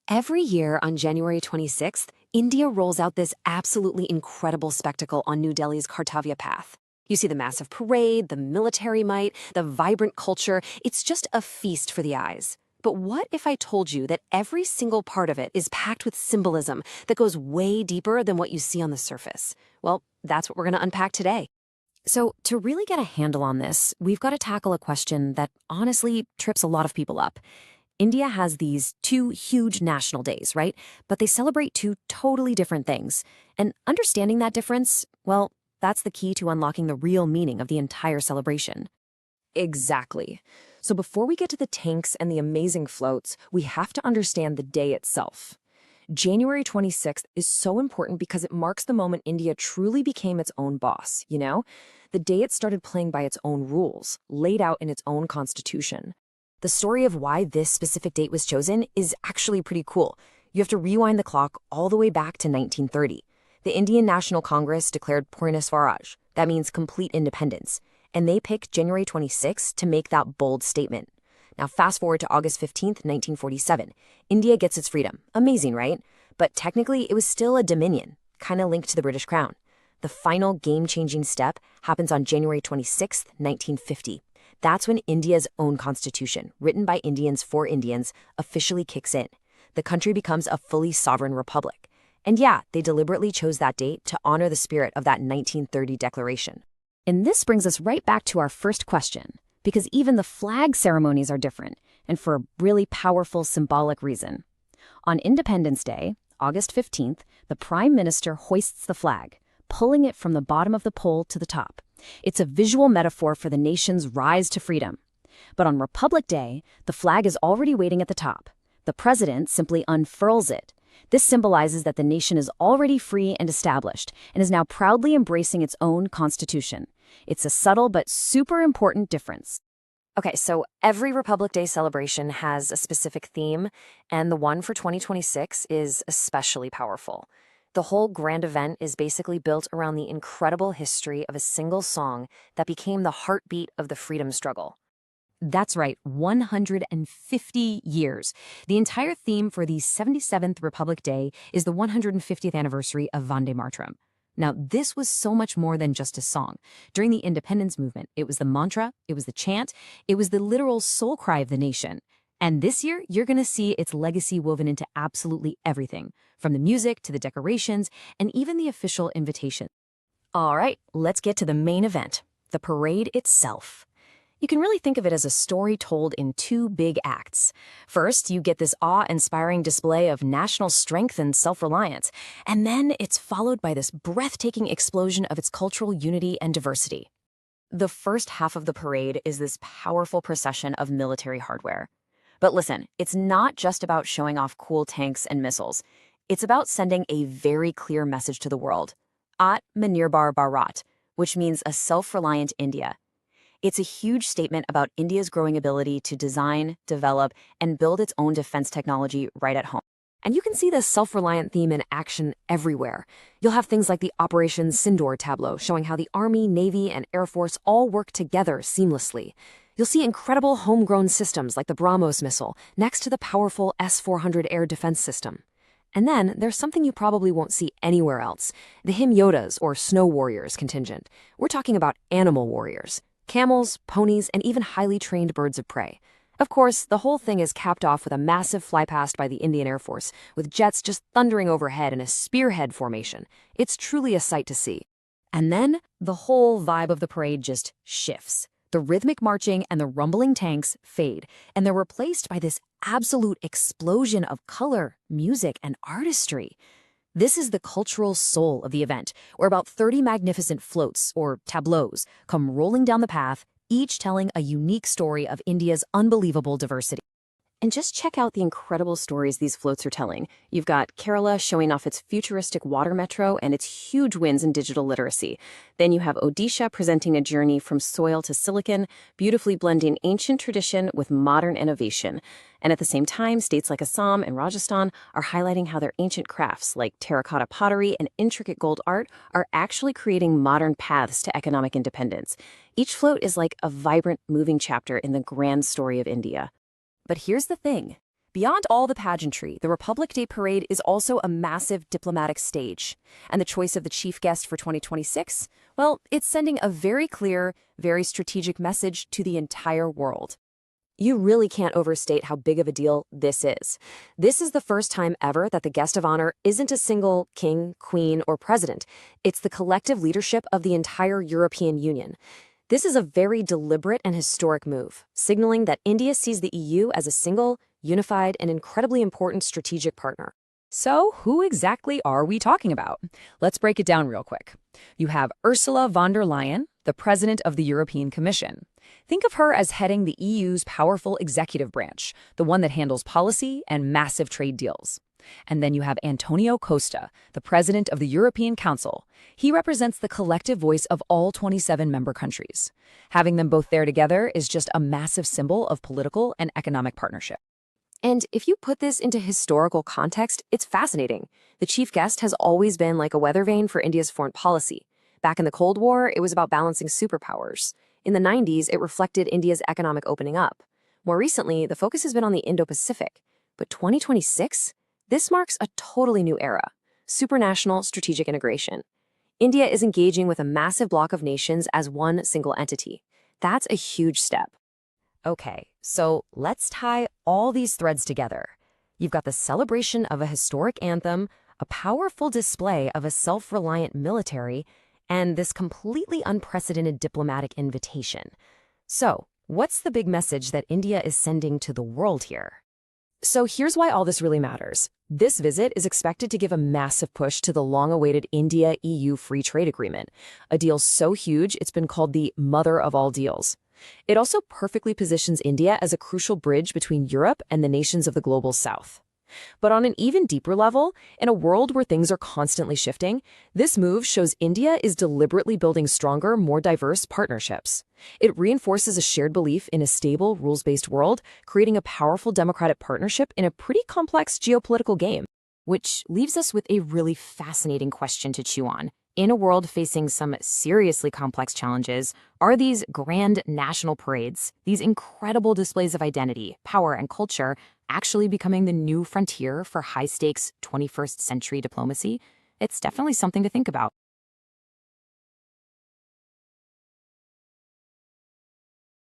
Every year on January 26th, India rolls out this absolutely incredible spectacle on New Delhi's Kartavya Path. You see the massive parade, the military might, the vibrant culture. It's just a feast for the eyes. But what if I told you that every single part of it is packed with symbolism that goes way deeper than what you see on the surface? Well, that's what we're going to unpack today. So, to really get a handle on this, we've got to tackle a question that honestly trips a lot of people up. India has these two huge national days, right? But they celebrate two totally different things. And understanding that difference, well, that's the key to unlocking the real meaning of the entire celebration. Exactly. So before we get to the tanks and the amazing floats, we have to understand the day itself. January 26th is so important because it marks the moment India truly became its own boss, you know? The day it started playing by its own rules, laid out in its own constitution. The story of why this specific date was chosen is actually pretty cool. You have to rewind the clock all the way back to 1930. The Indian National Congress declared Purna Swaraj. That means complete independence. And they picked January 26th to make that bold statement. Now fast forward to August 15th, 1947. India gets its freedom. Amazing, right? But technically, it was still a dominion, kind of linked to the British crown. The final game-changing step happens on January 26th, 1950. That's when India's own constitution, written by Indians for Indians, officially kicks in. The country becomes a fully sovereign republic. And yeah, they deliberately chose that date to honor the spirit of that 1930 declaration. And this brings us right back to our first question, because even the flag ceremonies are different, and for a really powerful symbolic reason. On Independence Day, August 15th, the Prime Minister hoists the flag, pulling it from the bottom of the pole to the top. It's a visual metaphor for the nation's rise to freedom. But on Republic Day, the flag is already waiting at the top. The president simply unfurls it. This symbolizes that the nation is already free and established, and is now proudly embracing its own constitution. It's a subtle but super important difference. Okay, so every Republic Day celebration has a specific theme, and the one for 2026 is especially powerful. The whole grand event is basically built around the incredible history of a single song that became the heartbeat of the freedom struggle. That's right, 150 years. The entire theme for the 77th Republic Day is the 150th anniversary of Vande Mataram. Now, this was so much more than just a song. During the independence movement, it was the mantra, it was the chant, it was the literal soul cry of the nation. And this year, you're going to see its legacy woven into absolutely everything, from the music to the decorations and even the official invitation. All right, let's get to the main event, the parade itself. You can really think of it as a story told in two big acts. First, you get this awe-inspiring display of national strength and self-reliance, and then it's followed by this breathtaking explosion of its cultural unity and diversity. The first half of the parade is this powerful procession of military hardware. But listen, it's not just about showing off cool tanks and missiles. It's about sending a very clear message to the world. Aatmanirbhar Bharat, which means a self-reliant India. It's a huge statement about India's growing ability to design, develop, and build its own defense technology right at home. And you can see this self-reliant theme in action everywhere. You'll have things like the Operation Sindoor tableau showing how the Army, Navy, and Air Force all work together seamlessly. You'll see incredible homegrown systems like the BrahMos missile next to the powerful S-400 air defense system. And then there's something you probably won't see anywhere else, the Himyodas or Snow Warriors contingent. We're talking about animal warriors. Camels, ponies, and even highly trained birds of prey. Of course, the whole thing is capped off with a massive flypast by the Indian Air Force, with jets just thundering overhead in a spearhead formation. It's truly a sight to see. And then, the whole vibe of the parade just shifts. The rhythmic marching and the rumbling tanks fade, and they're replaced by this absolute explosion of color, music, and artistry. This is the cultural soul of the event, where about 30 magnificent floats, or tableaux, come rolling down the path, each telling a unique story of India's unbelievable diversity. And just check out the incredible stories these floats are telling. You've got Kerala showing off its futuristic water metro and its huge wins in digital literacy. Then you have Odisha presenting a journey from soil to silicon, beautifully blending ancient tradition with modern innovation. And at the same time, states like Assam and Rajasthan are highlighting how their ancient crafts, like terracotta pottery and intricate gold art, are actually creating modern paths to economic independence. Each float is like a vibrant, moving chapter in the grand story of India. But here's the thing. Beyond all the pageantry, the Republic Day Parade is also a massive diplomatic stage. And the choice of the chief guest for 2026? Well, it's sending a very clear, very strategic message to the entire world. You really can't overstate how big of a deal this is. This is the first time ever that the guest of honor isn't a single king, queen, or president. It's the collective leadership of the entire European Union. This is a very deliberate and historic move, signaling that India sees the EU as a single, unified, and incredibly important strategic partner. So, who exactly are we talking about? Let's break it down real quick. You have Ursula von der Leyen, the president of the European Commission. Think of her as heading the EU's powerful executive branch, the one that handles policy and massive trade deals. And then you have António Costa, the president of the European Council. He represents the collective voice of all 27 member countries. Having them both there together is just a massive symbol of political and economic partnership. And if you put this into historical context, it's fascinating. The chief guest has always been like a weather vane for India's foreign policy. Back in the Cold War, it was about balancing superpowers. In the 90s, it reflected India's economic opening up. More recently, the focus has been on the Indo-Pacific. But 2026? This marks a totally new era, supranational strategic integration. India is engaging with a massive bloc of nations as one single entity. That's a huge step. Okay, so let's tie all these threads together. You've got the celebration of a historic anthem, a powerful display of a self-reliant military, and this completely unprecedented diplomatic invitation. So, what's the big message that India is sending to the world here? So here's why all this really matters. This visit is expected to give a massive push to the long-awaited India-EU free trade agreement, a deal so huge it's been called the mother of all deals. It also perfectly positions India as a crucial bridge between Europe and the nations of the global south. But on an even deeper level, in a world where things are constantly shifting, this move shows India is deliberately building stronger, more diverse partnerships. It reinforces a shared belief in a stable, rules-based world, creating a powerful democratic partnership in a pretty complex geopolitical game. Which leaves us with a really fascinating question to chew on. In a world facing some seriously complex challenges, are these grand national parades, these incredible displays of identity, power, and culture, actually becoming the new frontier for high-stakes 21st century diplomacy? It's definitely something to think about.